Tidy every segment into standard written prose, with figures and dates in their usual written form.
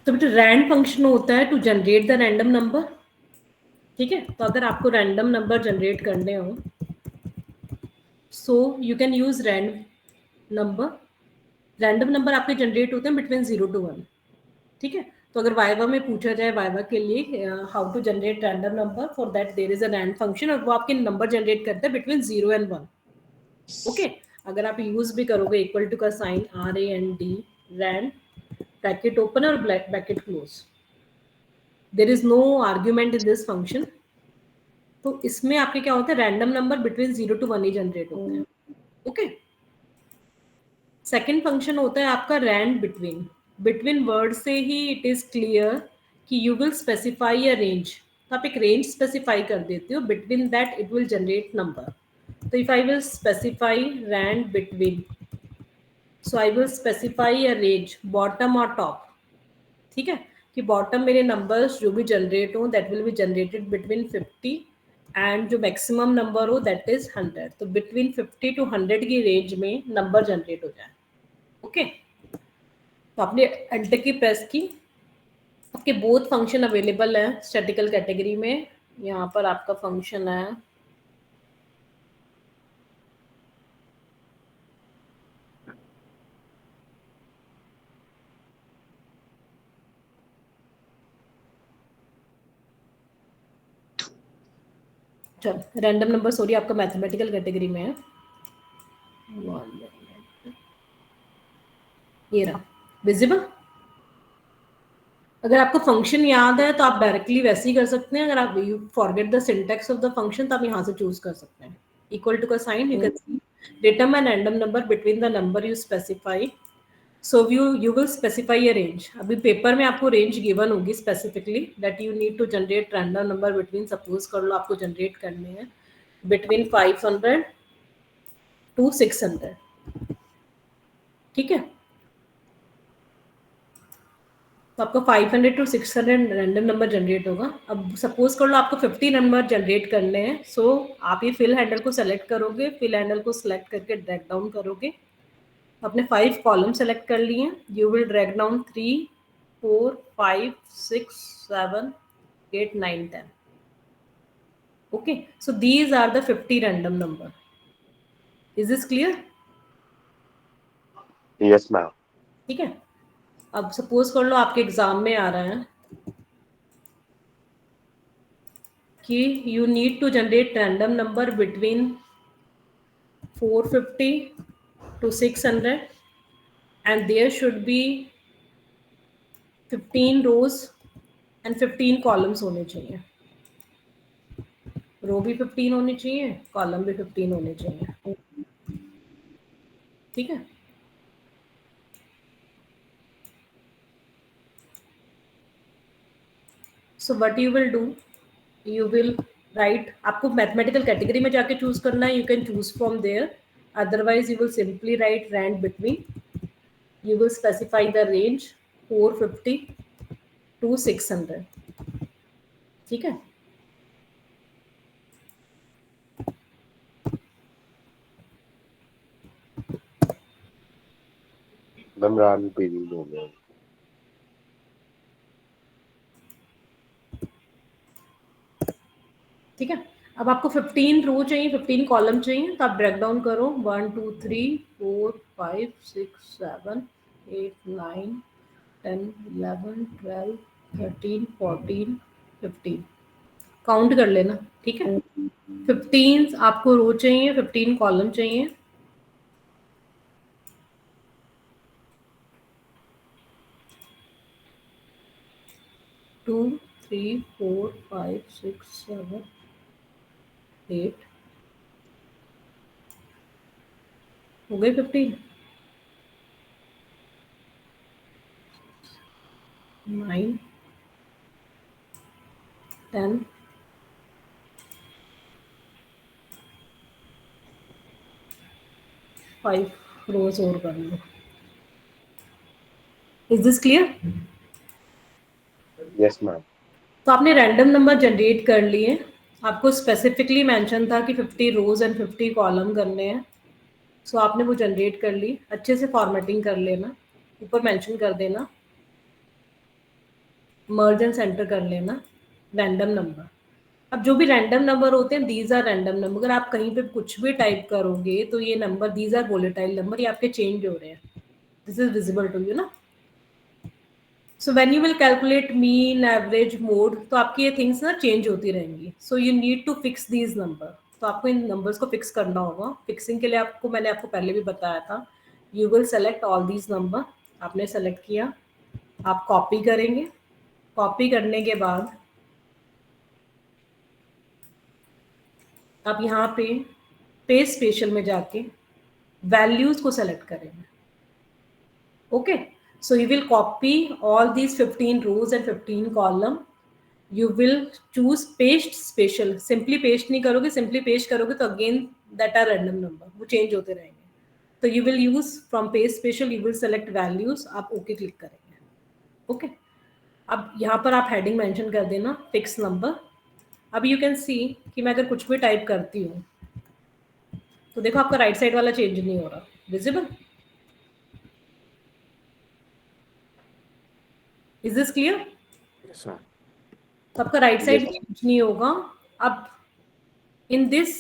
तो बेटा Rand function होता है to generate the random number, ठीक है। तो अगर आपको रैंडम नंबर जनरेट करने हो, सो you can use number random number आपके जनरेट होते हैं बिटवीन 0 to 1, ठीक है। तो अगर वाइवा में पूछा जाए वाइवा के लिए how to generate random number, for that there is a rand function, और वो आपके नंबर जनरेट करता है बिटवीन 0 and 1, ओके। अगर आप यूज भी करोगे इक्वल टू का sign RAND, RAND bracket open और bracket close, there is no argument in this function. तो इसमें आपके क्या होता है, रैंडम नंबर बिटवीन 0 to 1 ही जनरेट होते हैं, ओके। सेकेंड फंक्शन होता है आपका रैंड बिटवीन। बिटवीन वर्ड से ही इट इज क्लियर कि you will specify a range, तो आप एक रेंज स्पेसिफाई कर देते हो, between that it will generate number. तो if I will specify RAND between, so I will specify a range bottom और टॉप, ठीक है। कि बॉटम मेरे नंबर्स जो भी जनरेट हो that will be generated between 50 and जो मैक्सिमम नंबर हो दैट इज 100। तो बिटवीन 50 to 100 की रेंज में नंबर जनरेट हो जाए, ओके। तो आपने एंटर की प्रेस की, आपके बोथ फंक्शन अवेलेबल है स्टैटिकल कैटेगरी में। यहाँ पर आपका फंक्शन है चल रैंडम नंबर, सॉरी आपका मैथमेटिकल कैटेगरी में है। ये रहा विजिबल। अगर आपको फंक्शन याद है तो आप डायरेक्टली वैसे ही कर सकते हैं। अगर आप you forget the syntax of the function तो आप यहाँ से चूज कर सकते हैं। इक्वल टू का sign, you can see determine random number between the number you specify, so you will specify a range. अभी पेपर में आपको रेंज गिवन होगी specifically that you need to generate random number between, suppose कर लो आपको generate करने हैं between 500 to 600, ठीक है। तो आपको 500 to 600 रैंडम नंबर जनरेट होगा। अब सपोज कर लो आपको 50 नंबर जनरेट करने हैं, सो आप ये फिल हैंडल को सेलेक्ट करोगे, फिल हैंडल को सेलेक्ट करके ड्रैग डाउन करोगे। आपने 5 कॉलम सेलेक्ट कर लिए, you will drag down 3 4 5 6 7 8 9 10, okay. So these are the 50 random number. Is this clear? Yes ma'am. ठीक है। अब सपोज कर लो आपके एग्जाम में आ रहा है कि you need to generate random number between 450 to 600 and there should be 15 rows and 15 columns होने चाहिए। रो भी 15 होनी चाहिए, कॉलम भी 15 होने चाहिए, ठीक है। So what you will do, you will write, आपको मैथमेटिकल कैटेगरी में जाके चूज करना है, you can choose from there, otherwise you will simply write rand between, you will specify the range 450 to 600, ठीक है। मैम रान पेज हो गया। ठीक है। अब आपको 15 रो चाहिए, 15 कॉलम चाहिए, तो आप ब्रेक डाउन करो 1 2 3 4 5 6 7 8 9 10 11 12 13 14 15 काउंट कर लेना, ठीक है। 15 आपको रो चाहिए, 15 कॉलम चाहिए। टू 3 4 5 6 7 8 हो गए 15, 9 10 5 रोज और कर लो। Is this clear? Yes ma'am. तो आपने रैंडम नंबर जनरेट कर लिए, आपको स्पेसिफिकली मेंशन था कि 50 रोज एंड 50 कॉलम करने हैं, सो आपने वो जनरेट कर ली। अच्छे से फॉर्मेटिंग कर लेना, ऊपर मेंशन कर देना मर्ज एंड सेंटर कर लेना रैंडम नंबर। अब जो भी रैंडम नंबर होते हैं दीज आर रैंडम नंबर। अगर आप कहीं पे कुछ भी टाइप करोगे तो ये number these are volatile number, ये आपके चेंज हो रहे हैं। This is visible to you ना। So when you will calculate mean average mode, तो आपकी ये थिंग्स ना चेंज होती रहेंगी। So you need to fix these number. तो आपको इन नंबर्स को फिक्स करना होगा। फिक्सिंग के लिए मैंने आपको पहले भी बताया था, you will select all these number. आपने सेलेक्ट किया, आप कॉपी करेंगे। कॉपी करने के बाद आप यहाँ पे पेज स्पेशल में जाके वैल्यूज को सेलेक्ट करेंगे। Okay, so you will copy all these 15 rows and 15 column। You will choose paste special. Simply paste नहीं करोगे, सिंपली पेस्ट करोगे तो again that are random number, वो चेंज होते रहेंगे। तो you will use from paste special, you will select values, आप okay click करेंगे। ओके, अब यहाँ पर आप हेडिंग मेंशन कर देना फिक्स नंबर। अब यू कैन सी कि मैं अगर कुछ भी टाइप करती हूँ तो देखो आपका राइट साइड वाला चेंज नहीं हो रहा, visible. Is this clear? Yes, ma'am. तो आपका राइट साइड Yes, चेंज नहीं होगा। अब इन दिस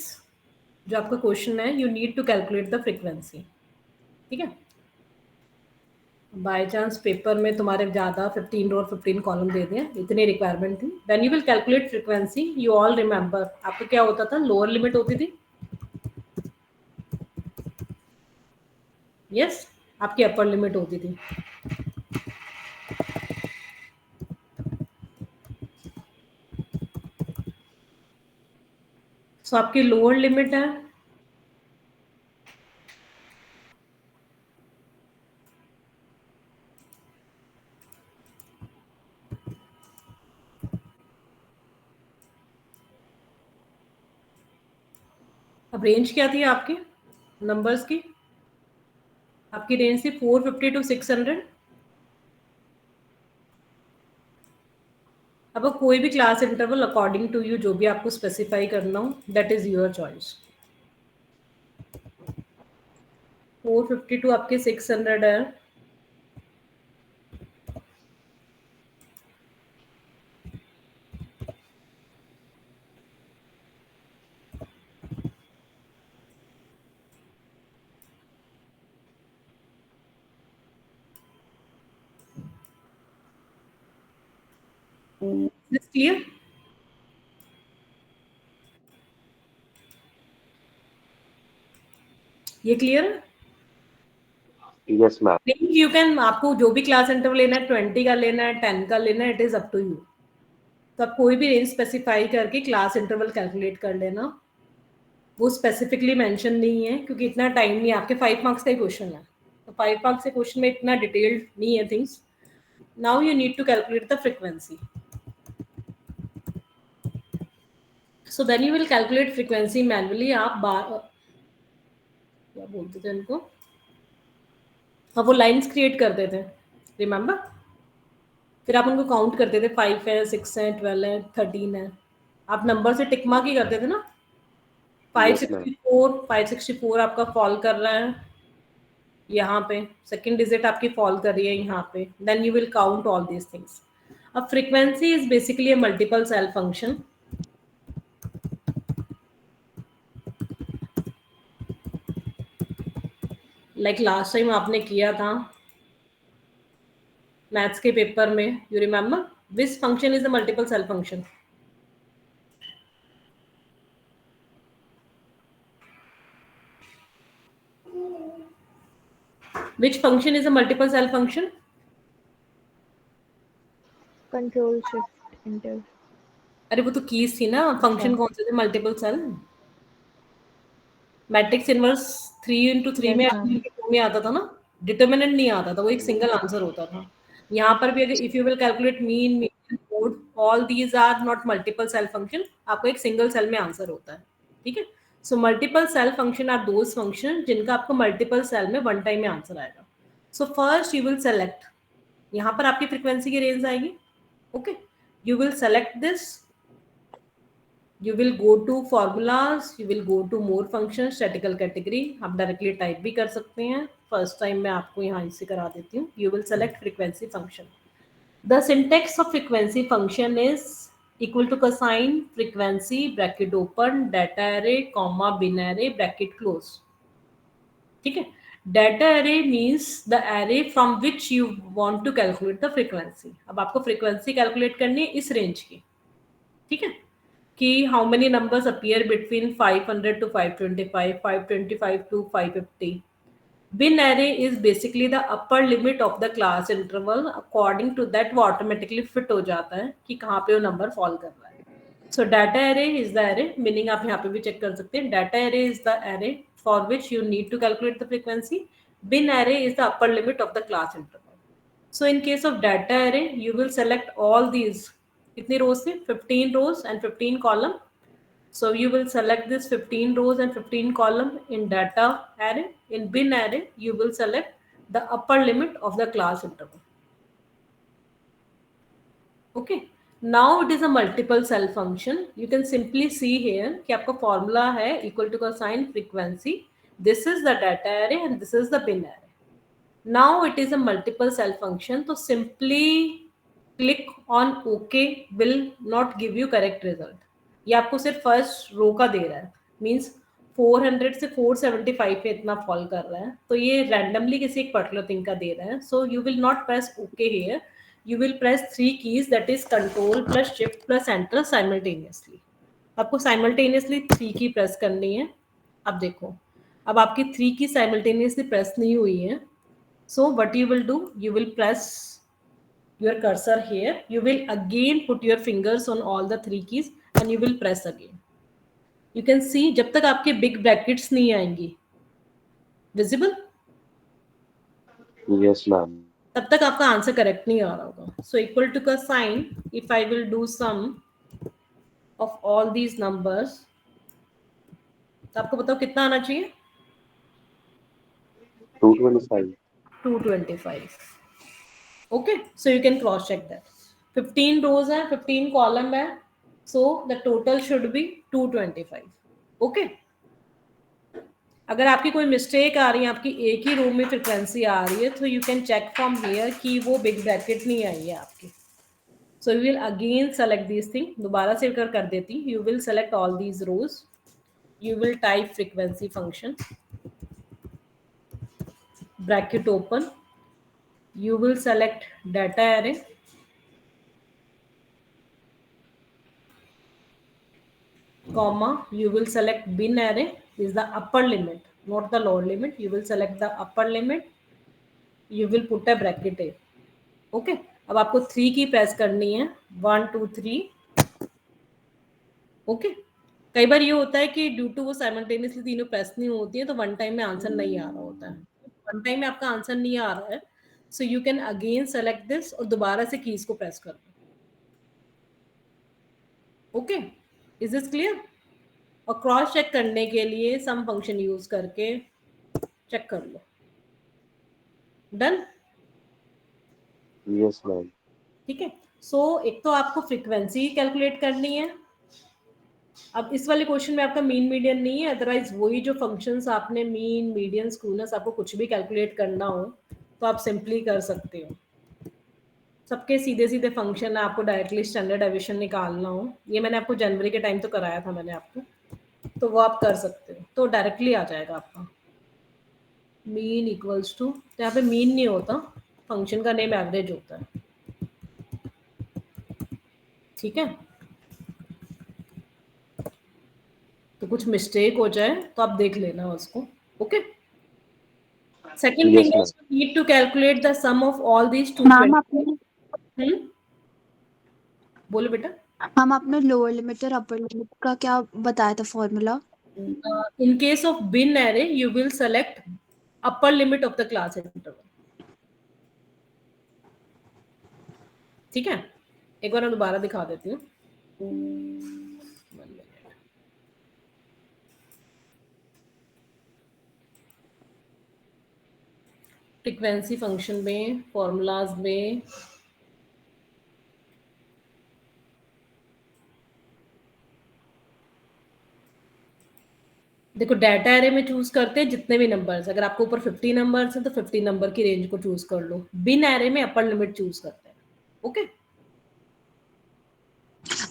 जो आपका क्वेश्चन है, you need to calculate the frequency. ठीक है, बाय चांस पेपर में तुम्हारे ज़्यादा 15 रो और 15 कॉलम दे दें, इतनी रिक्वायरमेंट थी। When you will calculate frequency, you all remember आपको क्या होता था, लोअर लिमिट होती थी। यस, आपकी अपर लिमिट होती थी। सो आपकी लोअर लिमिट है अब रेंज क्या थी आपकी नंबर्स की? आपकी रेंज थी 450 टू 600। अब कोई भी class interval according to you जो भी आपको स्पेसिफाई करना हो, that is your choice. 450 to आपके 600 है। This clear? ये क्लियर है? yes, ma'am. यू कैन, आपको जो भी क्लास इंटरवल लेना है, 20 का लेना है, 10 का लेना है, it is up to you. तो आप कोई भी रेंज स्पेसिफाई करके क्लास इंटरवल कैलकुलेट कर लेना। वो स्पेसिफिकली मेंशन नहीं है क्योंकि इतना टाइम नहीं है। आपके 5 मार्क्स का ही क्वेश्चन है, तो 5 मार्क्स के क्वेश्चन में इतना डिटेल्ड नहीं है things. Now you need to calculate the frequency. So then you will calculate frequency manually. आप क्या बोलते थे इनको, हाँ, वो लाइन्स क्रिएट करते थे, रिमेंबर। फिर आप उनको काउंट करते थे, 5 है, 6 है, 12 है, 13 है। आप नंबर से टिक मार्क ही करते थे ना। Yes, ma'am. 564 आपका फॉल कर रहा है यहाँ पे, सेकंड डिजिट आपकी फॉल कर रही है यहाँ पे। Then you will count all these things. अब frequency is basically a multiple cell function. Like last time आपने किया था मैथ्स के पेपर में, you remember which function is a multiple cell function? Which function is a multiple cell function? Control shift enter. अरे वो तो keys थी ना, अच्छा, फंक्शन कौन से थे multiple cell? Matrix inverse 3 into 3 में, यस मैम। 2 में आता था ना। डिटर्मिनेंट नहीं आता था, वो एक सिंगल आंसर होता था। यहाँ पर भी अगर if you will calculate mean, median, mode, all these are not multiple cell function. आपको एक सिंगल सेल में आंसर होता है। ठीक है, so multiple cell function are those function जिनका आपको मल्टीपल सेल में वन टाइम में आंसर आएगा। So first you will select, यहाँ पर आपकी फ्रीक्वेंसी की रेंज आएगी। Okay, you will select this, you will go to formulas, you will go to more functions, statistical category। आप डायरेक्टली टाइप भी कर सकते हैं। फर्स्ट टाइम मैं आपको यहाँ इसे करा देती हूँ। you will select frequency function। The syntax of frequency function is equal to cosine frequency bracket open data array comma bin array bracket close. ठीक है. Data array means the array from which you want to calculate the frequency. अब आपको frequency calculate करनी है इस range की. ठीक है, कि how many numbers appear between 500 to 525, 525 to 550. Bin array is basically the upper limit of the class interval. According to that वो automatically fit हो जाता है कि कहाँ पे वो number fall कर रहा है. So data array is the array, meaning आप यहाँ पे भी check कर सकते हैं. Data array is the array for which you need to calculate the frequency. Bin array is the upper limit of the class interval. So in case of data array, you will select all these. कितनी rows थे? 15 rows and 15 column. So you will select this 15 rows and 15 column in data array. In bin array, you will select the upper limit of the class interval. Okay. Now it is a multiple cell function. You can simply see here कि आपका formula है equal to cosine frequency. This is the data array and this is the bin array. Now it is a multiple cell function. So simply click on OK will not give you correct result. ये आपको सिर्फ first row का दे रहा है. Means 400 से 475 पे इतना fall कर रहा है, तो ये रैंडमली किसी एक पर्टिकुलर थिंग का दे रहा है. So you will not press okay here. You will press 3 keys, that is control plus shift plus enter simultaneously. आपको simultaneously 3 की प्रेस करनी है. अब देखो, अब आपकी 3 की simultaneously प्रेस नहीं हुई है. So what you will do, you will press your cursor here. You will again put your fingers on all the 3 keys and you will press again. You can see जब तक आपके big brackets नहीं आएंगी, visible? Yes, ma'am. तब तक आपका answer correct नहीं आ रहा होगा. सो इक्वल टू का sign, if I will do sum of all these numbers, तो आपको बताओ कितना आना चाहिए? 225. 225. Okay, so you can cross check that. 15 rows है, 15 कॉलम है, so the total should be 225. Okay. अगर आपकी कोई मिस्टेक आ रही है, आपकी एक ही रो में फ्रिक्वेंसी आ रही है, तो you can check from here कि वो बिग ब्रैकेट नहीं आई है आपकी. So you will again select this thing. दोबारा से कर देती. You will select all these rows. You will type frequency function bracket open. You will select data array. comma, you will select bin array is the upper limit, not the lower limit. You will select the upper limit. You will put a bracket a. Okay. अब आपको 3 की press करनी है. 1 2 3. Okay. कई बार ये होता है कि ड्यू टू वो साइमल्टेनियसली तीनों प्रेस नहीं होती है, तो वन टाइम में आंसर नहीं आ रहा होता है. वन टाइम में आपका आंसर नहीं आ रहा है, so you can again select this और दोबारा से कीज को प्रेस कर दो. ओके. Is this clear? और क्रॉस चेक करने के लिए सम फंक्शन यूज करके चेक कर लो. डन? Yes ma'am. ठीक है. सो एक तो आपको फ्रीक्वेंसी कैलकुलेट करनी है. अब इस वाले क्वेश्चन में आपका मीन मीडियन नहीं है, अदरवाइज वही जो फंक्शंस आपने मीन मीडियन स्क्यूनेस, आपको कुछ भी कैलकुलेट करना हो तो आप सिंपली कर सकते हो. सबके सीधे सीधे फंक्शन है. आपको डायरेक्टली स्टैंडर्ड डेविएशन निकालना हो, ये मैंने आपको जनवरी के टाइम तो कराया था मैंने आपको, तो वो आप कर सकते हो. तो डायरेक्टली आ जाएगा आपका मीन इक्वल्स टू, तो यहाँ पे मीन नहीं होता, फंक्शन का नेम एवरेज होता है. ठीक है. तो कुछ मिस्टेक हो जाए तो आप देख लेना उसको. Okay. Second thing is you need to calculate the sum of all these 220. बोलो बेटा. हम आपने लोअर लिमिट और अपर लिमिट का क्या बताया था formula? In case of bin array, you will select upper limit of the class interval. ठीक है. एक बार मैं दोबारा दिखा देती हूँ. फ्रीक्वेंसी फंक्शन में, फॉर्मूलाज में देखो, डाटा एरे में चूज करते हैं जितने भी नंबर्स. अगर आपको ऊपर 50 नंबर्स हैं तो 50 नंबर की रेंज को चूज कर लो. बिन एरे में अपर लिमिट चूज करते हैं. ओके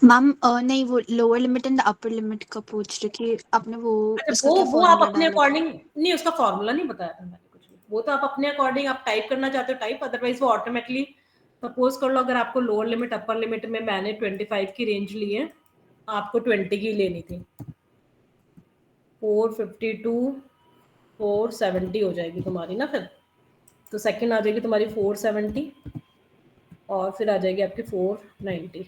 मैम नहीं, वो lower limit and upper limit का पूछ रही थी आपने, वो अच्छा, उसका क्या वो आप फॉर्मूला अपने डाला? अकॉर्डिंग नहीं, उसका फॉर्मूला नहीं बताया था मैंने कुछ भी। वो तो आप अपने अकॉर्डिंग आप टाइप करना चाहते हो टाइप, अदरवाइज वो ऑटोमेटिकली सपोज कर लो अगर आपको लोअर लिमिट अपर लिमिट में मैंने 25 की रेंज ली है, आपको 20 की लेनी थी, 452 470 हो जाएगी तुम्हारी ना फिर। तो सेकंड आ जाएगी तुम्हारी 470 और फिर आ जाएगी आपकी 490।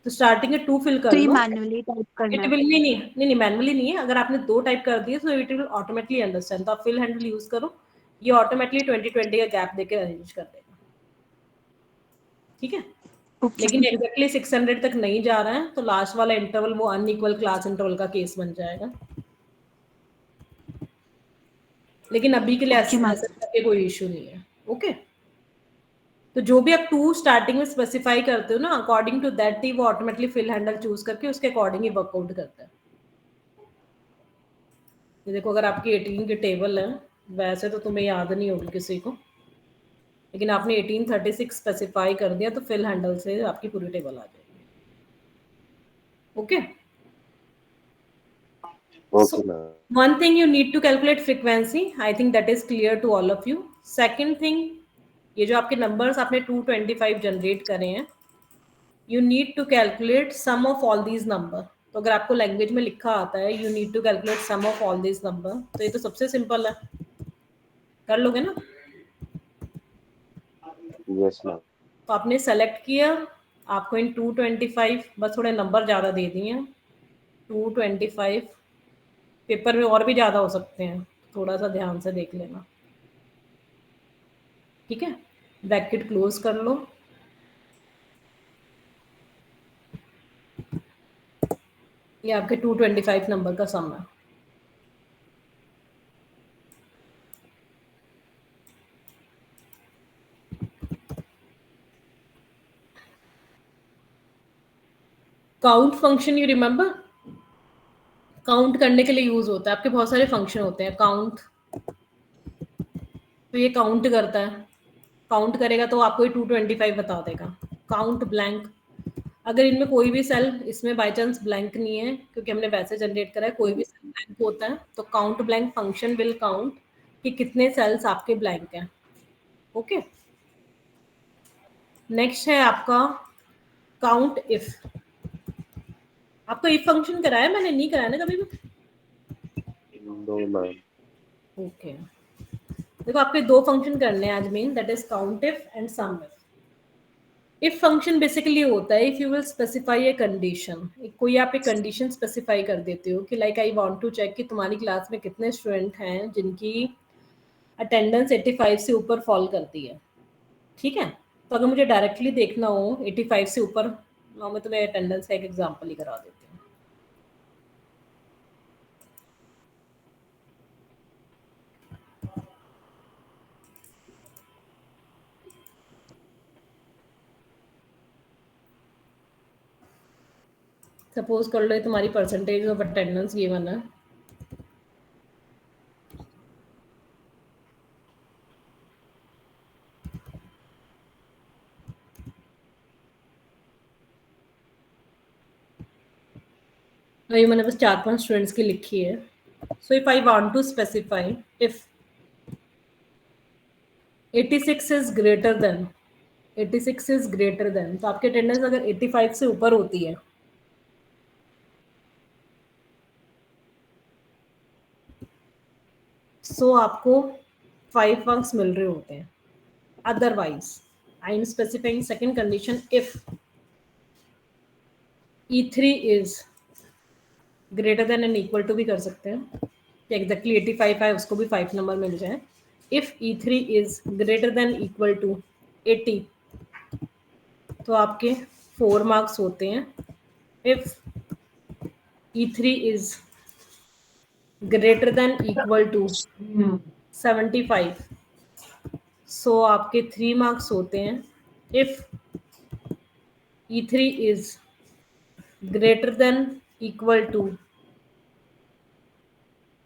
तो स्टार्टिंग में 2 फिल कर तो ये लो। मैन्युअली टाइप करना इट है? विल नहीं मैनुअली नहीं है। अगर आपने 2 टाइप कर दिए तो इट विल ऑटोमेटिकली अंडरस्टैंड। तो आप फिल हैंडल यूज करो, ये ऑटोमेटिकली 20-20 का गैप देके अरेंज कर देगा। ठीक है, ओके। लेकिन एग्जैक्टली 600 तक नहीं जा रहा है तो लास्ट वाला इंटरवल वो अनइक्वल क्लास इंटरवल का केस बन जाएगा। लेकिन अभी के लिए ओके मैम। ऐसे करके कोई इशू नहीं है। ओके, तो जो भी आप 2 स्टार्टिंग में स्पेसिफाई करते हो ना, अकॉर्डिंग टू दैट ही वो ऑटोमेटिकली फिल हैंडल चूज करके उसके अकॉर्डिंग ही वर्कआउट करता है। ये देखो, अगर आपकी 18 की टेबल है, वैसे तो तुम्हें याद नहीं होगी किसी को, लेकिन आपने 1836 स्पेसिफाई कर दिया तो फिल हैंडल से आपकी पूरी टेबल आ जाएगी। Okay, Okay, ma'am. one thing you need to calculate frequency, I think that is clear to all of you. Second thing, ये जो आपके नंबर्स आपने 225 जनरेट करे हैं, you need to calculate sum of all these number. तो अगर आपको language में लिखा आता है you need to calculate sum of all these number, तो ये तो सबसे सिंपल है, कर लोगे ना। Yes, ma'am. तो आपने सेलेक्ट किया, आपको इन 225 बस थोड़े नंबर ज़्यादा दे दिए, 225 पेपर में और भी ज़्यादा हो सकते हैं, थोड़ा सा ध्यान से देख लेना। ठीक है, ब्रैकेट क्लोज कर लो। ये आपके 225 नंबर का सम है। Count function you remember, count करने के लिए यूज होता है। आपके बहुत सारे फंक्शन होते हैं काउंट, तो ये काउंट करता है, काउंट करेगा तो आपको ये 225 बता देगा। काउंट ब्लैंक, अगर इनमें कोई भी सेल इसमें बाय चांस ब्लैंक नहीं है क्योंकि हमने वैसे जनरेट करा है, कोई भी सेल ब्लैंक होता है तो count blank function will count कि कितने सेल्स आपके ब्लैंक हैं। ओके, नेक्स्ट है आपका काउंट इफ। आपको इफ फंक्शन कराया मैंने, नहीं कराया ना कभी भी? No, ma'am. ओके, देखो आपके 2 फंक्शन करने हैं आज main, that is count if and sum if. If function basically होता है if you will specify a condition, कोई आप एक कंडीशन स्पेसिफाई कर देते हो कि like I want to check कि तुम्हारी क्लास में कितने स्टूडेंट हैं जिनकी अटेंडेंस 85 से ऊपर फॉल करती है। ठीक है, तो अगर मुझे डायरेक्टली देखना हो 85 से ऊपर, मैं तुम्हें अटेंडेंस का एक एग्जांपल ही करा देती हूँ। सपोज कर लो तुम्हारी परसेंटेज ऑफ अटेंडेंस गिवन है, तो ये मैंने बस 4-5 स्टूडेंट्स की लिखी है। So if I want to specify if 86 is greater than 86 is greater than, तो आपकी अटेंडेंस अगर 85 से ऊपर होती है सो आपको 5 मार्क्स मिल रहे होते हैं। Otherwise I am specifying second condition, if E3 is greater than and equal to भी कर सकते हैं कि एग्जैक्टली 85 है उसको भी 5 नंबर मिल जाए। If E3 is greater than equal to 80 तो आपके 4 मार्क्स होते हैं। If E3 is greater than equal to 75 so आपके 3 मार्क्स होते हैं। If E3 is greater than equal to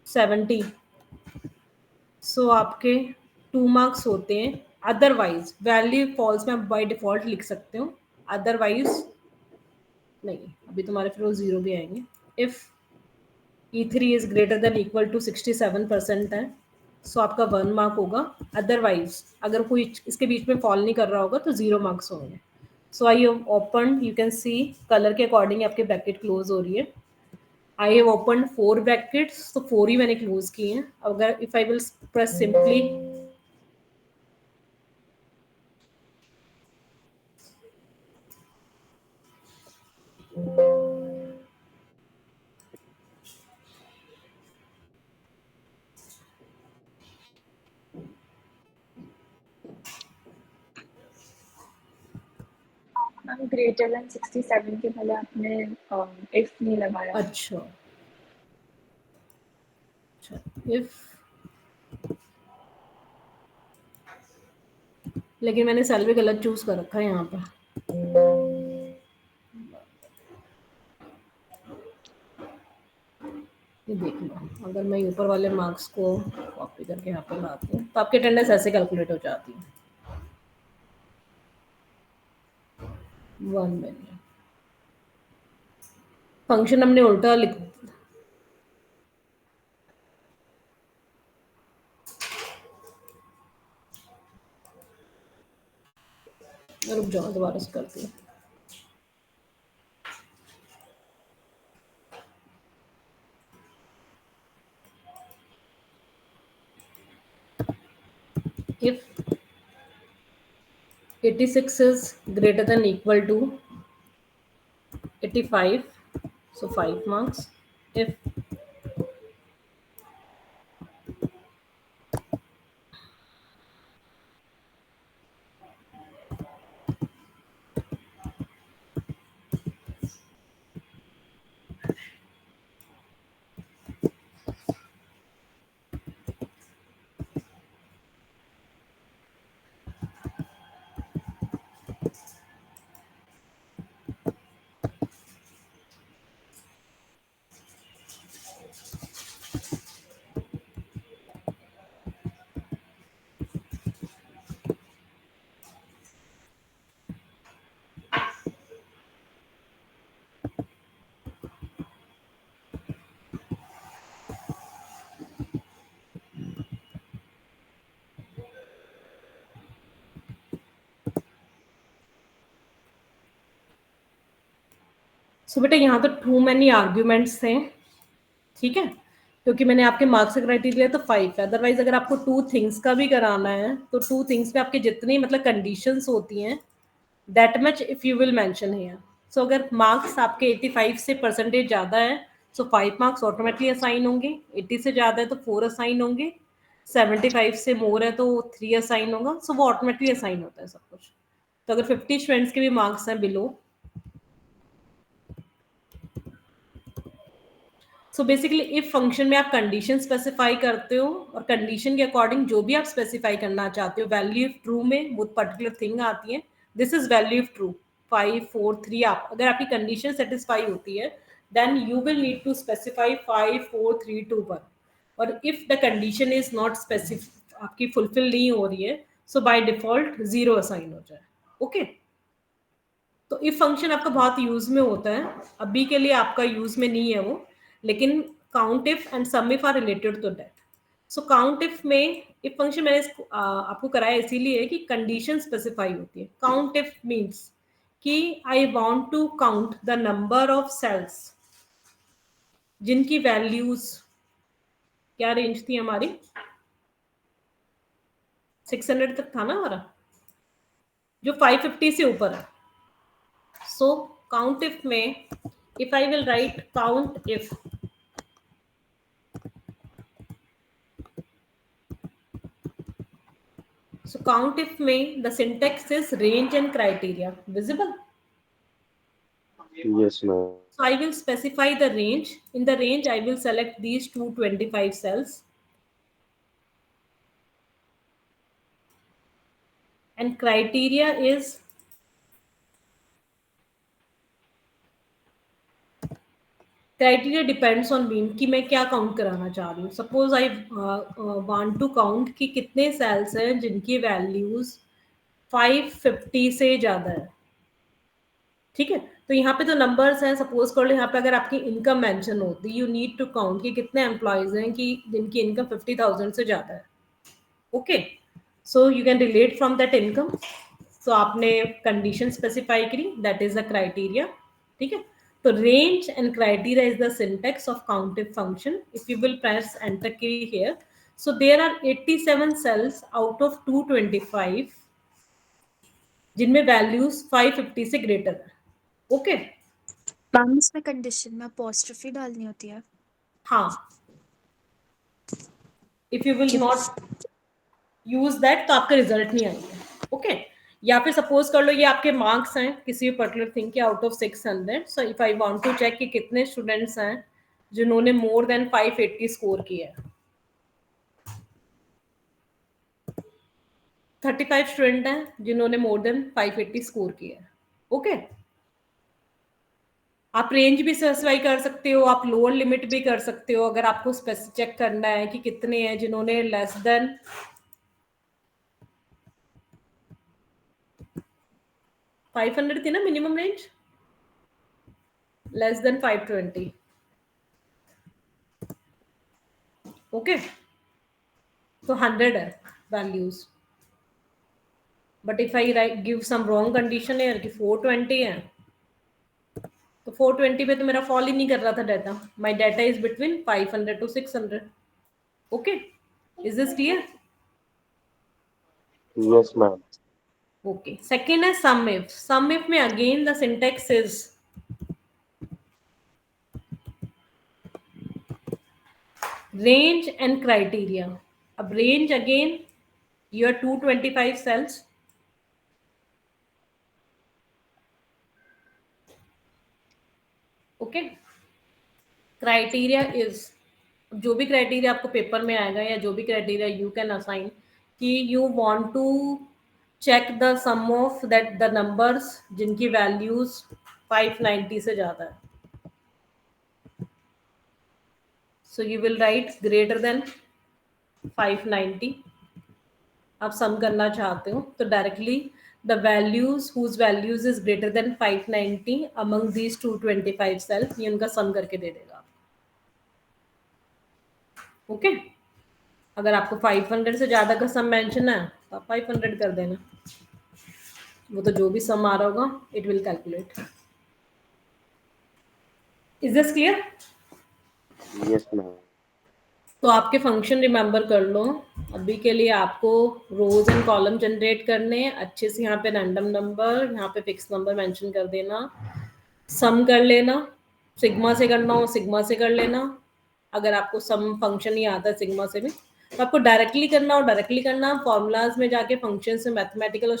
70 so आपके 2 मार्क्स होते हैं। अदरवाइज वैल्यू फॉल्स में आप बाय डिफॉल्ट लिख सकते हो, अदरवाइज नहीं, अभी तुम्हारे फिर वो 0 भी आएंगे। If E3 is greater than equal to 67% है, सो आपका 1 मार्क होगा। अदरवाइज अगर कोई इसके बीच में फॉल नहीं कर रहा होगा तो 0 मार्क्स होंगे। So I have open, you can see colour के अकॉर्डिंग आपके ब्रैकेट क्लोज हो रही है। आई हैव ओपन 4 ब्रैकेट्स, तो 4 ही मैंने क्लोज किए हैं। अगर if I will press simply ma'am greater than 67 के पहले आपने इफ नहीं लगाया। अच्छा, इफ, लेकिन मैंने सेल भी गलत चूज कर रखा है यहाँ पर। ये देख लो, अगर मैं ऊपर वाले मार्क्स को कॉपी करके यहाँ पर लाती हूँ तो आपकी अटेंडेंस ऐसे कैलकुलेट हो जाती है। 1 मिनट, फंक्शन हमने उल्टा लिख, रुक जाओ दोबारा से करती हूँ। If 86 is greater than equal to 85, so 5 marks. If सो बेटा यहाँ तो टू मैनी आर्ग्यूमेंट्स थे, ठीक है, क्योंकि मैंने आपके मार्क्स का क्राइटेरिया तो 5 है। अदरवाइज अगर आपको 2 थिंग्स का भी कराना है तो 2 थिंग्स में आपके जितनी मतलब कंडीशंस होती हैं that much if you will mention here. So अगर मार्क्स आपके 85 से परसेंटेज ज़्यादा है सो 5 मार्क्स ऑटोमेटिकली असाइन होंगे, 80 से ज़्यादा है तो 4 असाइन होंगे, 75 से मोर है तो 3 असाइन होगा। सो वो ऑटोमेटिकली असाइन होता है सब कुछ। तो अगर 50 स्टूडेंट्स के भी मार्क्स हैं below, so basically if function में आप कंडीशन स्पेसिफाई करते हो और कंडीशन के अकॉर्डिंग जो भी आप स्पेसिफाई करना चाहते हो, वैल्यू ऑफ ट्रू में वो पर्टिकुलर थिंग आती है, this is value of true 5 4 3। आप अगर आपकी कंडीशन सेटिस्फाई होती है then you will need to specify 5 4 3 2 पर। और if the condition is not specific, आपकी फुलफिल नहीं हो रही है, सो बाय डिफॉल्ट 0 असाइन हो जाए। ओके, तो इफ फंक्शन आपका बहुत यूज में होता है, अभी के लिए आपका यूज में नहीं है वो, लेकिन count if and sum if are related to that. So count if में इफ फंक्शन मैंने आपको कराया इसीलिए कि कंडीशन स्पेसिफाई होती है। काउंट इफ मीन्स कि I want to count the number of cells जिनकी वैल्यूज क्या रेंज थी हमारी, 600 तक था ना हमारा, जो 550 से ऊपर है। सो काउंट इफ में if I will write count if, so count if में the syntax is range and criteria visible. Yes, ma'am. So I will specify the range. In the range I will select these 225 cells and criteria is criteria depends on mean कि मैं क्या count कराना चाह रही हूँ. Suppose I want to count कि कितने sales हैं जिनकी वैल्यूज 550 से ज्यादा है. ठीक है, तो यहाँ पे तो नंबर्स हैं. सपोज कर लो यहाँ पे अगर आपकी इनकम मेंशन होती, यू नीड टू काउंट कि कितने एम्प्लॉयज हैं कि जिनकी इनकम 50,000 से ज्यादा है. Okay, so you can relate from that income. So आपने कंडीशन स्पेसिफाई करी, दैट इज द क्राइटेरिया. ठीक है, तो range and criteria is the syntax of countif function. If you will press enter key here, so there are 87 cells out of 225 जिनमें values 550 से greater है. Okay, ma'am इसमें condition में apostrophe डालनी होती है. हाँ, if you will not use that तो आपका रिजल्ट नहीं आएगा. ओके, या फिर सपोज कर लो ये आपके मार्क्स हैं किसी भी पर्टिकुलर थिंग के out of 600. So if I want to check कि कितने स्टूडेंट्स हैं जिन्होंने मोर देन 580 स्कोर किया है. 35 स्टूडेंट हैं जिन्होंने मोर देन 580 स्कोर किया है. ओके, आप रेंज भी स्पेसिफाई कर सकते हो, आप लोअर लिमिट भी कर सकते हो अगर आपको चेक करना है कि कितने हैं जिन्होंने लेस देन 500 थी ना minimum range, less than 520. Okay, तो 100 है values. But if I give some wrong condition है कि 420 है, तो 420 पे तो मेरा फॉल ही नहीं कर रहा था data. My data is between 500 to 600. Okay, is this clear? Yes, ma'am. Okay, second है सम इफ. सम इफ में again the syntax is range and criteria. अब range again your 225 cells. Okay, criteria is जो भी criteria आपको paper में आएगा या जो भी क्राइटेरिया यू कैन असाइन कि you want to check the sum of that the numbers जिनकी वैल्यूज 590 से ज्यादा है. So you will write greater than 590. आप सम करना चाहते हो तो directly the values whose values is greater than 590 among these 225 cells, ये उनका सम करके दे देगा. ओके, अगर आपको 500 से ज्यादा का सम मेंशन है तो आप 500 कर देना. वो तो जो भी सम आ रहा होगा it will calculate. Is this clear? Yes, ma'am. तो आपके फंक्शन रिमेंबर कर लो. अभी के लिए आपको रोज एंड कॉलम जनरेट करने हैं अच्छे से. यहाँ पे रैंडम नंबर, यहाँ पे फिक्स नंबर मेंशन कर देना. सम कर लेना, सिग्मा से करना हो सिग्मा से कर लेना. अगर आपको सम फंक्शन ही आता है सिग्मा से भी तो आपको डायरेक्टली करना हो डायरेक्टली करना. फॉर्मूलाज में जाके फंक्शन से मैथमेटिकल और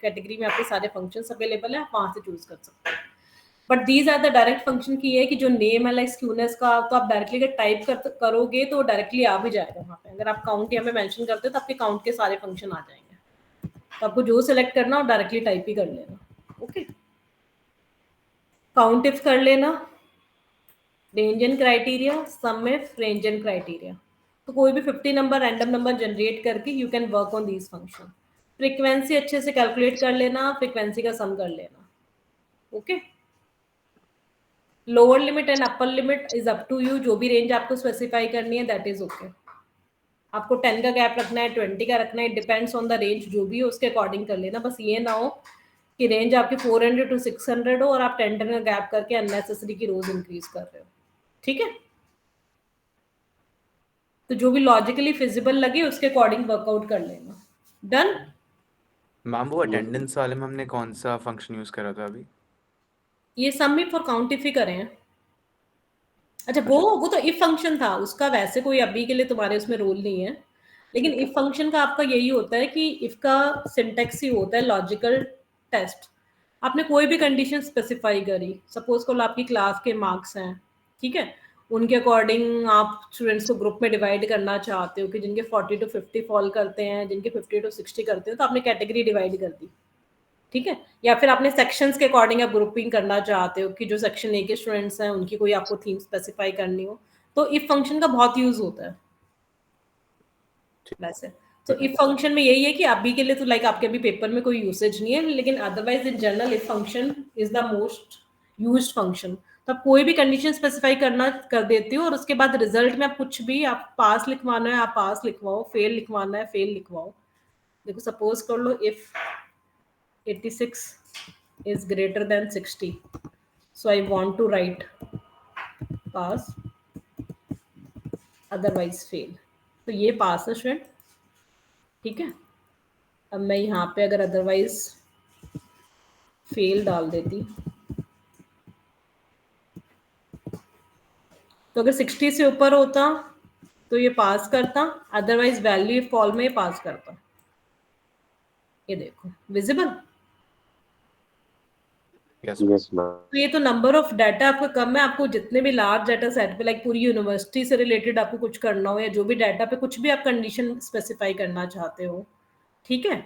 कैटेगरी में आपके सारे फंक्शंस अवेलेबल है, आप वहां से चूज कर सकते हैं. But these are the direct function की है कि जो नेम है लाइक क्यूनेस का, तो आप डायरेक्टली अगर टाइप करोगे तो डायरेक्टली आ भी जाएगा वहाँ पे. अगर आप काउंट यहाँ पे मेंशन करते हो तो आपके काउंट के सारे फंक्शन आ जाएंगे. तो आपको जो सिलेक्ट करना हो डायरेक्टली टाइप ही कर लेना. ओके, काउंट इफ कर लेना, range and criteria, sum if, range and criteria. तो कोई भी 50 नंबर रैंडम नंबर जनरेट करके you can work on these function. Frequency अच्छे से कैलकुलेट कर लेना, फ्रीक्वेंसी का सम कर लेना. Okay, lower limit and upper limit is up to you. जो भी रेंज आपको स्पेसिफाई करनी है दैट इज ओके. आपको 10 का गैप रखना है, 20 का रखना है, डिपेंड्स ऑन द रेंज. जो भी हो उसके अकॉर्डिंग कर लेना. बस ये ना हो कि रेंज आपकी 400 to 600 हो और आप 10 का गैप करके अननेसेसरी की रोज इंक्रीज कर रहे हो. ठीक है, तो जो भी लॉजिकली फिजिबल लगे उसके अकॉर्डिंग वर्कआउट कर लेना. डन? मैम वो अटेंडेंस वाले में हमने कौन सा फंक्शन यूज करा था अभी? ये सम इफ और काउंट इफ ही करें हैं. अच्छा, वो तो इफ फंक्शन था, उसका वैसे कोई अभी के लिए तुम्हारे उसमें रोल नहीं है. लेकिन इफ फंक्शन का आपका यही होता है कि इफ का सिंटेक्स ही होता है लॉजिकल टेस्ट. आपने कोई भी कंडीशन स्पेसिफाई करी, सपोज करो आपकी क्लास के मार्क्स हैं, ठीक है, उनके अकॉर्डिंग आप स्टूडेंट्स को ग्रुप में डिवाइड करना चाहते हो कि जिनके 40 to 50 फॉल करते हैं, जिनके 50 to 60 करते हैं, तो आपने कैटेगरी डिवाइड कर दी. ठीक है, या फिर आपने सेक्शंस के अकॉर्डिंग आप ग्रुपिंग करना चाहते हो कि जो सेक्शन ए के स्टूडेंट्स हैं उनकी कोई आपको थीम स्पेसिफाई करनी हो, तो इफ फंक्शन का बहुत यूज होता है वैसे। तो ठीक है। इफ फंक्शन में यही है कि अभी के लिए तो लाइक आपके अभी पेपर में कोई यूसेज नहीं है, लेकिन otherwise in general if function is the most used function. तो आप कोई भी कंडीशन स्पेसिफाई करना कर देते हो और उसके बाद रिजल्ट में आप कुछ भी, आप पास लिखवाना है आप पास लिखवाओ, फेल लिखवाना है फेल लिखवाओ। देखो सपोज कर लो if 86 is greater than 60, so I want to write pass otherwise fail, तो ये पास है स्टूडेंट। ठीक है, अब मैं यहाँ पे अगर अदरवाइज फेल डाल देती तो अगर 60 से ऊपर होता तो ये पास करता, अदरवाइज वैल्यू फॉल में पास करता। ये देखो विजिबल। Yes Yes, ma'am. तो ये तो नंबर ऑफ डाटा आपको कम है, आपको जितने भी लार्ज डाटा सेट पे लाइक पूरी यूनिवर्सिटी से रिलेटेड आपको कुछ करना हो या जो भी डाटा पे कुछ भी आप कंडीशन स्पेसिफाई करना चाहते हो, ठीक है,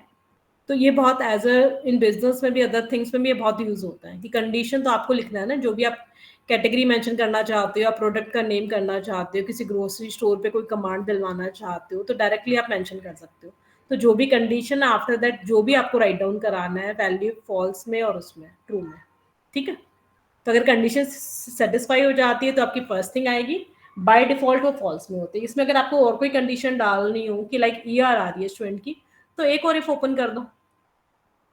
तो ये बहुत एज अ इन बिजनेस में भी अदर थिंग्स में भी ये बहुत यूज होता है कि कंडीशन तो आपको लिखना है ना, जो भी आप कैटेगरी मेंशन करना चाहते हो या प्रोडक्ट का नेम करना चाहते हो, किसी ग्रोसरी स्टोर पे कोई कमांड दिलवाना चाहते हो तो डायरेक्टली आप मेंशन कर सकते हो। तो जो भी कंडीशन है आफ्टर दैट जो भी आपको राइट डाउन कराना है वैल्यू फॉल्स में और उसमें ट्रू में। ठीक है, तो अगर कंडीशन सेटिस्फाई हो जाती है तो आपकी फर्स्ट थिंग आएगी, बाय डिफॉल्ट वो फॉल्स में होती है। इसमें अगर आपको और कोई कंडीशन डालनी हो कि लाइक ईआर आ रही है स्टूडेंट की, तो एक और इफ ओपन कर दो।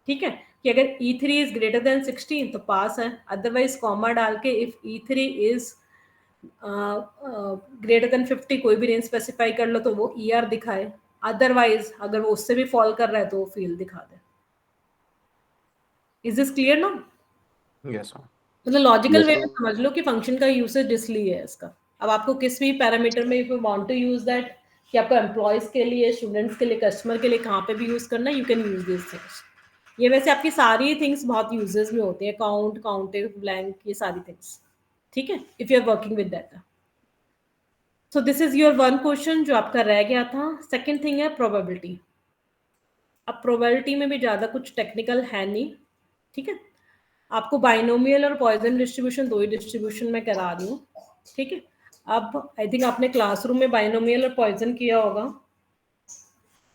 ठीक है, कि अगर E3 इज ग्रेटर देन 16 तो पास है, अदरवाइज कॉमा डाल के if E3 is greater then 50 कोई भी रेंज स्पेसिफाई कर लो तो वो ER दिखाए, अदरवाइज अगर वो उससे भी फॉल कर रहा है तो वो फेल दिखा दे। इज दिस क्लियर ना? Yes ma'am. मतलब लॉजिकल Yes, वे ma'am. में समझ लो कि फंक्शन का यूसेज इसलिए है इसका। अब आपको किस भी पैरामीटर में if you want to use that, कि आपको एम्प्लॉयज के लिए, स्टूडेंट्स के लिए, कस्टमर के लिए कहाँ पे भी यूज करना है, you can use this things. ये वैसे आपकी सारी थिंग्स बहुत यूजेस में होती है, काउंट, काउंटेड, ब्लैंक, ये सारी थिंग्स। ठीक है, if you are working with data. So this is your one question जो आपका रह गया था। सेकेंड थिंग है प्रोबेबिलिटी। अब प्रोबेबिलिटी में भी ज़्यादा कुछ टेक्निकल है नहीं। ठीक है, आपको बाइनोमियल और पॉइजन डिस्ट्रीब्यूशन दो ही डिस्ट्रीब्यूशन में करा रही हूँ। ठीक है, अब आई थिंक आपने क्लासरूम में बाइनोमियल और पॉइजन किया होगा,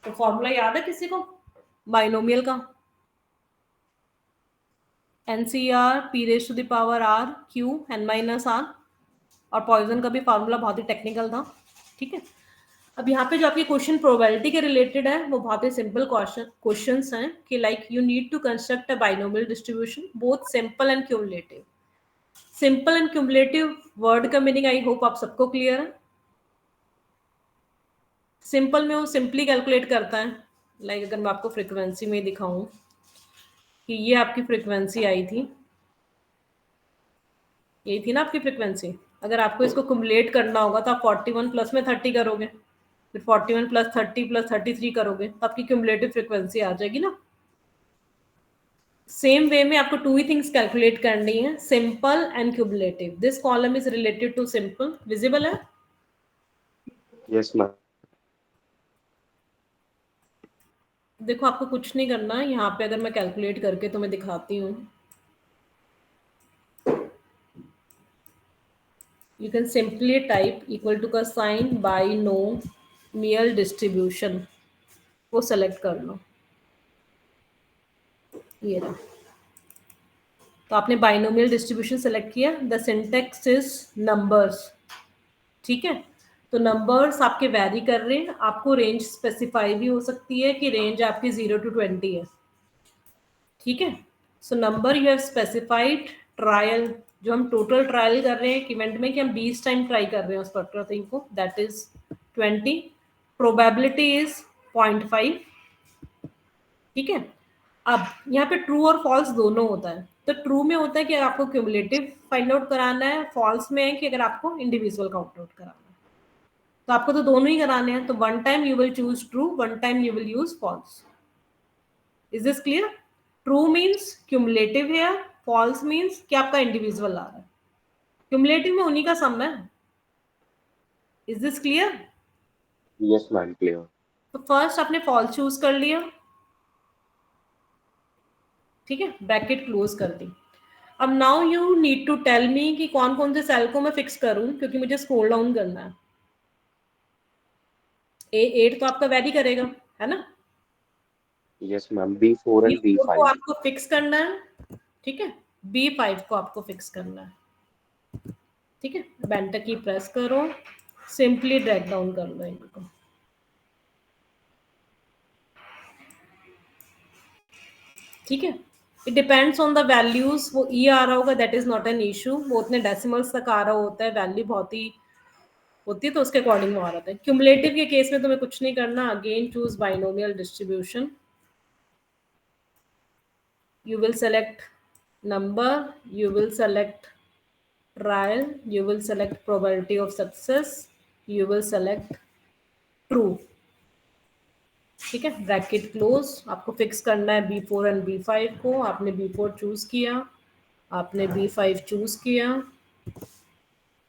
तो फॉर्मूला याद है किसी को बाइनोमियल का? NCR P raise to the power R Q n-R। और पॉइजन का भी फार्मूला बहुत ही टेक्निकल था। ठीक है, अब यहाँ पे जो आपके क्वेश्चन प्रोबेबिलिटी के रिलेटेड है वो बहुत ही सिंपल क्वेश्चंस हैं कि like you need to construct a binomial distribution both simple and cumulative. Simple and cumulative word का मीनिंग आई होप आप सबको क्लियर है। सिंपल में वो सिंपली कैलकुलेट करता है, लाइक अगर मैं आपको फ्रीक्वेंसी में दिखाऊं कि ये आपकी फ्रीक्वेंसी आई थी, यही थी ना आपकी फ्रीक्वेंसी। अगर आपको इसको कुमुलेट करना होगा तो आप 41 प्लस में 30 करोगे, फिर 41 प्लस 30 प्लस 33 करोगे तो आपकी क्यूमुलेटिव फ्रीक्वेंसी आ जाएगी ना। सेम वे में आपको टू ही थिंग्स कैलकुलेट करनी है, simple and cumulative. This column is related to simple, visible है? Yes, ma'am. देखो आपको कुछ नहीं करना है, यहाँ पे अगर मैं कैलकुलेट करके तुम्हें दिखाती हूँ, you can simply type equal to का साइन बाइनोमियल डिस्ट्रीब्यूशन, वो सेलेक्ट कर लो। ये रहा, तो आपने बाइनोमियल डिस्ट्रीब्यूशन सेलेक्ट किया। The syntax is numbers. ठीक है, तो नंबर्स आपके वैरी कर रहे हैं, आपको रेंज स्पेसिफाई भी हो सकती है कि रेंज आपकी 0 to 20 है। ठीक है, so number you have specified, trial जो हम टोटल ट्रायल कर रहे हैं एक इवेंट में कि हम 20 टाइम ट्राई कर रहे हैं उस पर्टिकुलर थिंग को, दैट इज 20। Probability is 0.5। ठीक है, अब यहाँ पे ट्रू और फॉल्स दोनों होता है। तो ट्रू में होता है कि अगर आपको क्यूमुलेटिव फाइंड आउट कराना है, फॉल्स में है कि अगर आपको इंडिविजुअल काउंट आउट कराना है। तो आपको तो दोनों ही कराने हैं, तो one time you will choose true, one time you will use false. Is this clear? True means cumulative है, फॉल्स मीन्स कि आपका इंडिविजुअल आ रहा है। क्यूमुलेटिव में उन्हीं का सम है। Is this clear? Yes, ma'am. Clear. तो फर्स्ट आपने फॉल्स चूज कर लिया, ठीक है, ब्रैकेट क्लोज कर दी। अब now you need to tell me कि कौन कौन से सेल को मैं फिक्स करूं, क्योंकि मुझे स्क्रॉल डाउन करना है। A8 तो आपका वैरी करेगा, है ना? Yes ma'am, B4 and B4 को B5। आपको फिक्स करना है, ठीक है। B5 को आपको फिक्स करना है, ठीक है। अब एंटर की प्रेस करो, सिंपली ड्रैग डाउन कर लो इनको, ठीक है। It depends on the values, वो ई आ रहा होगा, that is not an issue. वो उतने डेसिमल्स तक आ रहा होता है, वैल्यू बहुत ही होती है तो उसके अकॉर्डिंग वो आ रहा है। क्यूमुलेटिव के केस में तुम्हें कुछ नहीं करना। Again choose binomial distribution, you will select number, you will select trial, you will select probability of success, you will select true, ठीक है। Bracket close. आपको फिक्स करना है B4 एंड B5 को। आपने B4 चूज किया, आपने B5 चूज किया,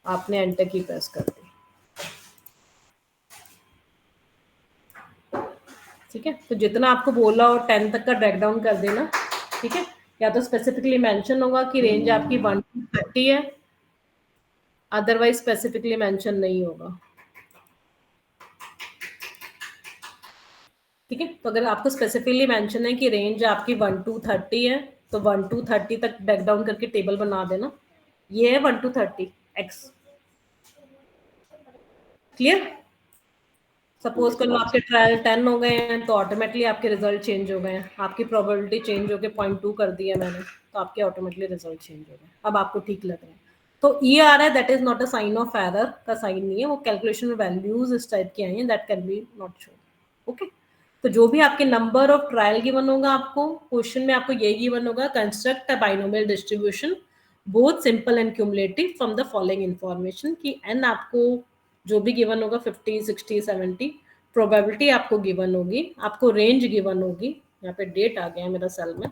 आपने एंटर की प्रेस कर दी, ठीक है। तो जितना आपको बोला और 10 तक का ड्रैग डाउन कर देना, ठीक है। या तो स्पेसिफिकली मेंशन होगा कि रेंज आपकी 1 to 30 है, अदरवाइज स्पेसिफिकली मेंशन नहीं होगा, ठीक है। तो अगर आपको स्पेसिफिकली मेंशन है कि रेंज आपकी 1 to 30 है, तो 1 to 30 तक ब्रेक डाउन करके टेबल बना देना। ये है 1 to 30 x, clear. Suppose yes कर लो मैम। आपके ट्रायल 10 हो गए हैं, तो ऑटोमेटिकली आपके रिजल्ट चेंज हो गए हैं। आपकी प्रोबेबिलिटी चेंज होके 0.2 कर दिया मैंने, तो आपके ऑटोमेटिकली रिजल्ट चेंज हो गए। अब आपको ठीक लग रहा है। तो ई आ रहा है, that is not a sign of error का साइन नहीं है, वो कैलकुलेशन वैल्यूज इस टाइप की आई हैं, that can be not show, okay. तो जो भी आपके नंबर ऑफ ट्रायल गिवन होगा, आपको क्वेश्चन में आपको ये गिवन होगा, construct a binomial distribution both simple and cumulative from the following information, कि एन आपको जो भी गिवन होगा 50, 60, 70, प्रोबेबिलिटी आपको गिवन होगी, आपको रेंज गिवन होगी। यहाँ पे डेट आ गया है मेरा सेल में।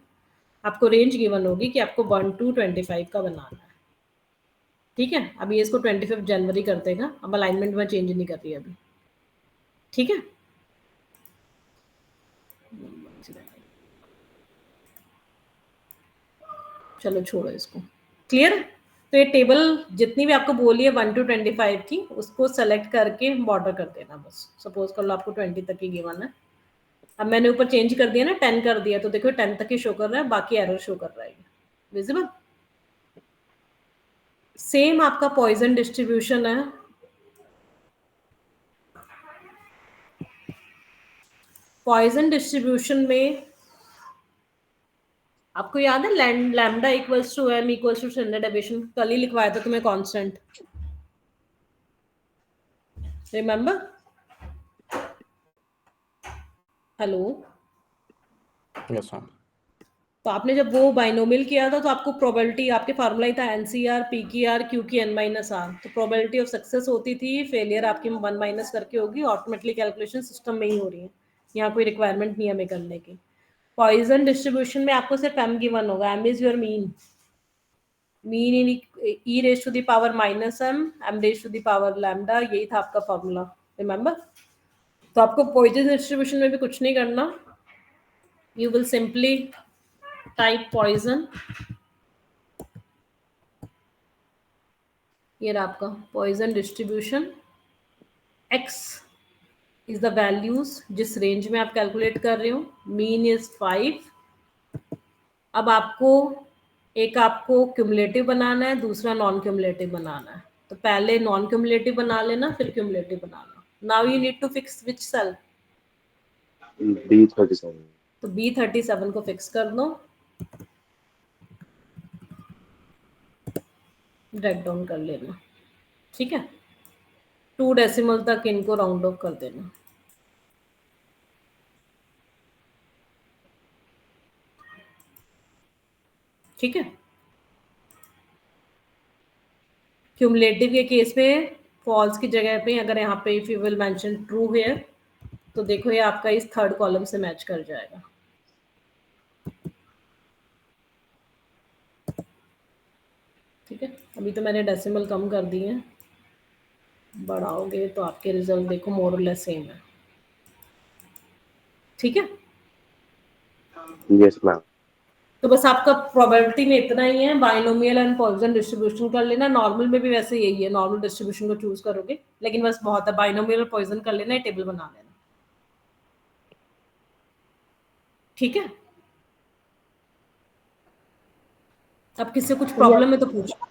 आपको रेंज गिवन होगी कि आपको 1 to 25 का बनाना है, ठीक है। अभी इसको 25 जनवरी कर देगा, अब अलाइनमेंट में चेंज नहीं कर रही अभी, ठीक है। चलो छोड़ो इसको, क्लियर। तो ये टेबल जितनी भी आपको बोली है 1 to 25 की, उसको सेलेक्ट करके बॉर्डर कर देना बस। सपोज कर लो आपको 20 तक की गिवन है। अब मैंने ऊपर चेंज कर दिया ना, 10 कर दिया, तो देखो 10 तक ही शो कर रहा है, बाकी एरर शो कर रहा है, विजिबल। सेम आपका पॉइजन डिस्ट्रीब्यूशन है। पॉइजन डिस्ट्रीब्यूशन में आपको याद है lambda equals to m equals to standard deviation, कल ही लिखवाया था तुम्हें constant, remember? Hello. Yes ma'am. तो आपने जब वो बाइनोमियल किया था, तो आपको प्रोबेबिलिटी, आपके फार्मूला ही था NCR P की R Q की n-r। तो प्रोबेबिलिटी ऑफ सक्सेस होती थी, फेलियर आपकी 1 माइनस करके होगी, ऑटोमेटिकली कैलकुलेशन सिस्टम में ही हो रही है, यहाँ कोई रिक्वायरमेंट नहीं है हमें करने की। पॉइजन डिस्ट्रीब्यूशन में आपको सिर्फ m गिवन होगा, m is your mean, mean in e raise to the power minus m raise to the power lambda, यही था आपका फार्मूला, रिमेम्बर? तो आपको पॉइजन डिस्ट्रीब्यूशन में भी कुछ नहीं करना, you will simply type Poisson, ये रहा आपका Poisson distribution. x is the values जिस रेंज में आप कैलकुलेट कर रहे हो, मीन इज 5। अब आपको एक आपको क्यूमुलेटिव बनाना है, दूसरा नॉन क्यूमुलेटिव बनाना है। तो पहले नॉन क्यूमुलेटिव बना लेना, फिर क्यूमुलेटिव बनाना। Now you need to fix which cell, B37। तो B37 को फिक्स कर दो, ड्रैग डाउन कर लेना, ठीक है। 2 डेसिमल तक इनको राउंड ऑफ कर देना, ठीक है। क्यूमुलेटिव के केस में फॉल्स की जगह पे अगर यहाँ पे if you will mention true here, तो देखो ये आपका इस थर्ड कॉलम से मैच कर जाएगा, ठीक है। अभी तो मैंने डेसिमल कम कर दिए हैं, बढ़ाओगे तो आपके रिजल्ट देखो मोर और लेस सेम है, ठीक है। Yes ma'am. तो बस आपका प्रोबेबिलिटी में इतना ही है, बाइनोमियल एंड पॉइसन डिस्ट्रीब्यूशन कर लेना। नॉर्मल में भी वैसे यही है, नॉर्मल डिस्ट्रीब्यूशन को चूज करोगे, लेकिन बस बहुत है, बाइनोमियल और पॉइसन कर लेना, टेबल बना लेना। ठीक है, अब किससे कुछ प्रॉब्लम है तो पूछो।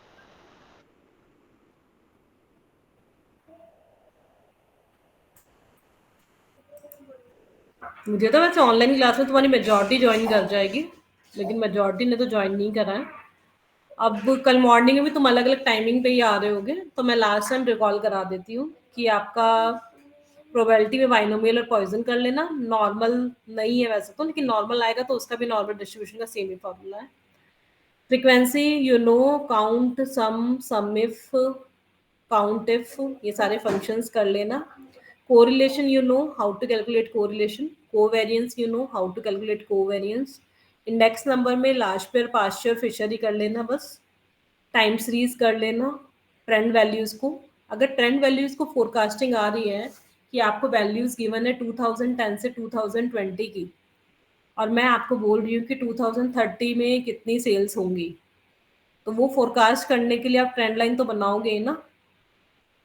मुझे तो वैसे ऑनलाइन क्लास में तुम्हारी मेजॉरिटी ज्वाइन कर जाएगी, लेकिन मेजॉरिटी ने तो ज्वाइन नहीं करा है। अब कल मॉर्निंग में भी तुम अलग अलग टाइमिंग पे ही आ रहे होगे, तो मैं लास्ट टाइम रिकॉल करा देती हूँ कि आपका प्रोबेबिलिटी में बाइनोमियल और पॉइसन कर लेना। नॉर्मल नहीं है वैसे तो, लेकिन नॉर्मल आएगा तो उसका भी नॉर्मल डिस्ट्रीब्यूशन का सेम ही फॉर्मूला है। Frequency you know, count, sum if, count if, ये सारे फंक्शंस कर लेना। Correlation you know how to calculate correlation. Covariance you know how to calculate covariance. Index number में लार्ज पेयर, पास्चर, फिशर ही कर लेना बस। टाइम सीरीज कर लेना। ट्रेंड वैल्यूज को, अगर ट्रेंड वैल्यूज को फोरकास्टिंग आ रही है कि आपको वैल्यूज गिवन है 2010 से 2020 की, और मैं आपको बोल रही हूँ कि 2030 में कितनी सेल्स होंगी, तो वो फोरकास्ट करने के लिए आप ट्रेंड लाइन तो बनाओगे ना।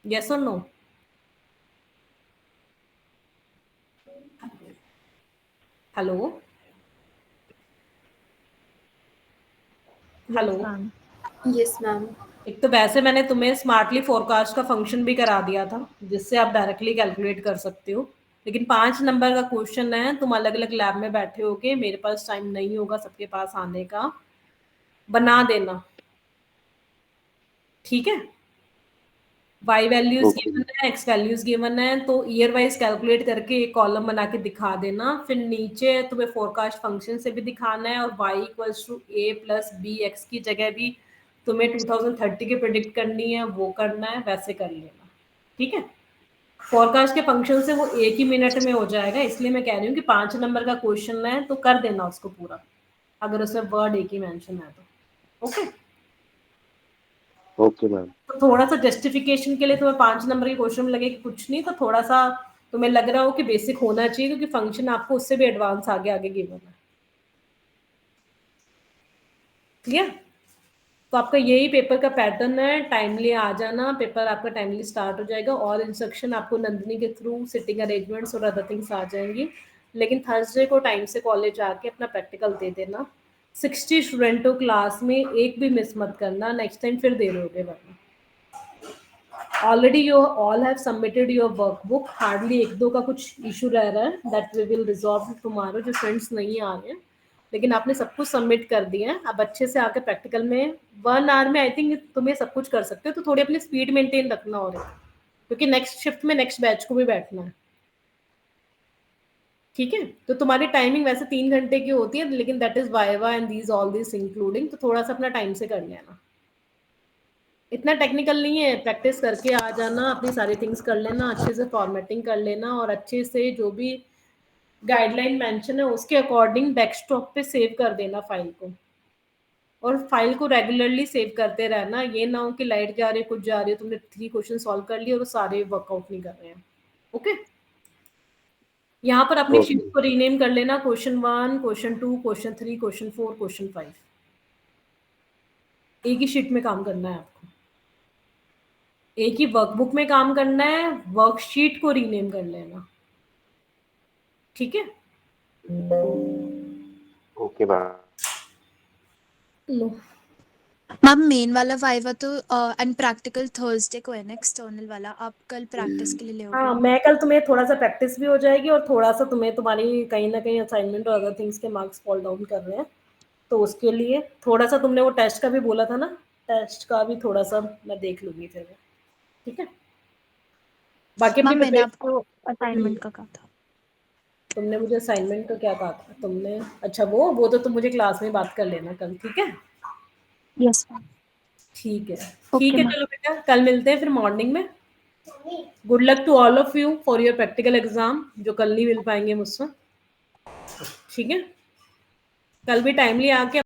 यस और no? Hello hello. Yes ma'am. एक तो वैसे मैंने तुम्हें स्मार्टली फोरकास्ट का फंक्शन भी करा दिया था, जिससे आप डायरेक्टली कैलकुलेट कर सकते हो, लेकिन 5 नंबर का क्वेश्चन है, तुम अलग अलग लैब में बैठे होगे, मेरे पास टाइम नहीं होगा सबके पास आने का, बना देना। ठीक है, वाई वैल्यूज ओके गिवन है, एक्स वैल्यूज गिवन है, तो ईयर वाइज कैलकुलेट करके एक कॉलम बना के दिखा देना। फिर नीचे तुम्हें फोरकास्ट फंक्शन से भी दिखाना है, और y equals to a plus B X की जगह भी तुम्हें 2030 की प्रिडिक्ट करनी है, वो करना है, वैसे कर लेना। ठीक है, फोरकास्ट के फंक्शन से वो एक ही मिनट में हो जाएगा, इसलिए मैं कह रही हूँ कि 5 नंबर का क्वेश्चन है तो कर देना उसको पूरा, अगर उसमें वर्ड एक ही मेंशन है तो। Okay, okay ma'am. तो थोड़ा सा जस्टिफिकेशन के लिए तुम्हें 5 नंबर के क्वेश्चन में लगे कि कुछ नहीं, तो थोड़ा सा तुम्हें लग रहा हो कि बेसिक होना चाहिए, क्योंकि फंक्शन आपको उससे भी एडवांस आगे आगे गिवन है। क्लियर? तो आपका यही पेपर का पैटर्न है, टाइमली आ जाना, पेपर आपका टाइमली स्टार्ट हो जाएगा, और इंस्ट्रक्शन आपको नंदिनी के थ्रू सिटिंग अरेंजमेंट्स और अदर थिंग्स आ जाएंगी। लेकिन थर्सडे को टाइम से कॉलेज आके अपना प्रैक्टिकल दे देना। 60 स्टूडेंटों क्लास में एक भी मिस मत करना, नेक्स्ट टाइम फिर दे दोगे वरना। Already you all have submitted your workbook, hardly 1-2 का कुछ इशू रह रहा है, that we will resolve tomorrow, जो फ्रेंड्स नहीं आ रहे हैं, लेकिन आपने सब कुछ सबमिट कर दिया है। अब अच्छे से आके प्रैक्टिकल में 1 आवर में आई थिंक तुम्हें सब कुछ कर सकते हो, तो थोड़ी अपनी स्पीड मेंटेन रखना हो रहा है, क्योंकि नेक्स्ट शिफ्ट में नेक्स्ट बैच को भी बैठना है। ठीक है, तो तुम्हारी टाइमिंग वैसे 3 घंटे की होती है, लेकिन that is viva and these all this including, तो थोड़ा सा अपना टाइम से कर लेना, इतना टेक्निकल नहीं है, प्रैक्टिस करके आ जाना, अपनी सारी थिंग्स कर लेना, अच्छे से फॉर्मेटिंग कर लेना, और अच्छे से जो भी गाइडलाइन मेंशन है उसके अकॉर्डिंग डेस्कटॉप पे सेव कर देना फाइल को, और फाइल को रेगुलरली सेव करते रहना। ये ना हो कि लाइट जा रही है, कुछ जा रही है, तुमने 3 क्वेश्चन सॉल्व कर लिए और सारे वर्कआउट नहीं कर रहे हैं। ओके, यहाँ पर अपनी शीट को रीनेम कर लेना, question 1, question 2, question 3, question 4, question 5, एक ही शीट में काम करना है आपको, एक ही वर्कबुक में काम करना है, वर्कशीट को रीनेम कर लेना। ठीक है, ओके मैम। लो मैम मेन वाला वाइवा तो एंड प्रैक्टिकल थर्सडे को है ना, एक्सटर्नल वाला आप कल प्रैक्टिस के लिए ले हाँ, मैं कल तुम्हें थोड़ा सा प्रैक्टिस भी हो जाएगी, और थोड़ा सा तुम्हें तुम्हारी कहीं ना कहीं असाइनमेंट और अदर थिंग्स के मार्क्स फॉल डाउन कर रहे हैं, तो उसके लिए थोड़ा सा तुमने वो टेस्ट का भी बोला था ना, टेस्ट का भी थोड़ा सा मैं देख लूंगी फिर। ठीक है, बाकी अपनी मैम मैंने preparation- आपको असाइनमेंट का कहा था। तुमने मुझे असाइनमेंट का क्या कहा था तुमने? अच्छा, वो तो तुम मुझे क्लास में बात कर लेना कल। ठीक है, यस मैम। ठीक है, Okay, ठीक है, ma'am. चलो बेटा, कल मिलते हैं फिर मॉर्निंग में। Good luck to all of you for your practical exam, जो कल नहीं मिल पाएंगे मुझसे। ठीक है, कल भी टाइमली आके